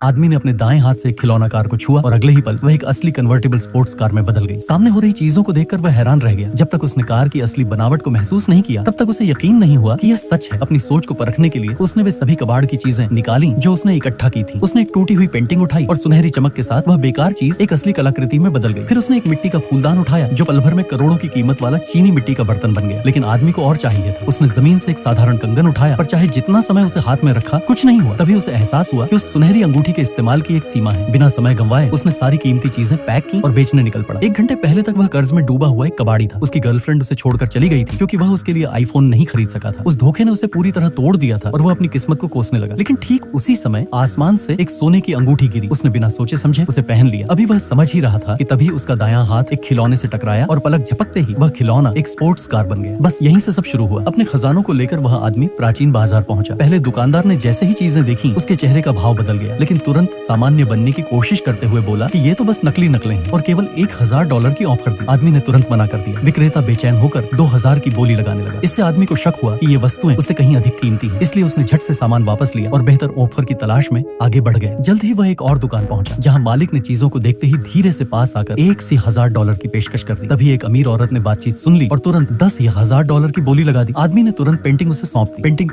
आदमी ने अपने दाएं हाथ से एक खिलौना कार को छुआ और अगले ही पल वह एक असली कन्वर्टेबल स्पोर्ट्स कार में बदल गई। सामने हो रही चीजों को देखकर वह हैरान रह गया। जब तक उसने कार की असली बनावट को महसूस नहीं किया तब तक उसे यकीन नहीं हुआ कि यह सच है। अपनी सोच को परखने के लिए उसने वे सभी कबाड़ की चीजें निकाली जो उसने इकट्ठा की थी। उसने एक टूटी हुई पेंटिंग उठाई और सुनहरी चमक के साथ वह बेकार चीज एक असली कलाकृति में बदल गई। फिर उसने एक मिट्टी का फूलदान उठाया जो पल भर में करोड़ों की कीमत वाला चीनी मिट्टी का बर्तन बन गया। लेकिन आदमी को और चाहिए था। उसने जमीन से एक साधारण कंगन उठाया पर चाहे जितना समय उसे हाथ में रखा कुछ नहीं हुआ। तभी उसे एहसास हुआ कि उस सुनहरी अंगूठी के इस्तेमाल की एक सीमा है। बिना समय गंवाए उसने सारी कीमती चीजें पैक की और बेचने निकल पड़ा। 1 घंटे पहले तक वह कर्ज में डूबा हुआ एक कबाड़ी था। उसकी गर्लफ्रेंड उसे छोड़कर चली गई थी क्योंकि वह उसके लिए आईफोन नहीं खरीद सका था। उस धोखे ने उसे पूरी तरह तोड़ दिया था और वह अपनी किस्मत को कोसने लगा। लेकिन ठीक उसी समय आसमान से एक सोने की अंगूठी गिरी। उसने बिना सोचे समझे उसे पहन लिया। अभी वह समझ ही रहा था कि तभी उसका दायां हाथ एक खिलौने से टकराया और पलक झपकते ही वह खिलौना एक स्पोर्ट्स कार बन गया। बस यहीं से सब शुरू हुआ। अपने खजानों को लेकर वह आदमी प्राचीन बाजार पहुंचा। पहले दुकानदार ने जैसे ही चीजें देखी उसके चेहरे का भाव बदल गया, लेकिन तुरंत सामान्य बनने की कोशिश करते हुए बोला कि ये तो बस नकली नकलें हैं और केवल $1000 की ऑफर दी। आदमी ने तुरंत मना कर दिया। विक्रेता बेचैन होकर 2000 की बोली लगाने लगा। इससे आदमी को शक हुआ कि ये वस्तुएं उससे कहीं अधिक कीमती हैं। इसलिए उसने झट से सामान वापस लिया और बेहतर ऑफर की तलाश में आगे बढ़ गया। जल्द ही वह एक और दुकान पहुंचा जहां मालिक ने चीजों को देखते ही धीरे से पास आकर $1000 की पेशकश कर दी। तभी एक अमीर औरत ने बातचीत सुन ली और तुरंत $10,000 की बोली लगा दी। आदमी ने तुरंत पेंटिंग उसे सौंप दी। पेंटिंग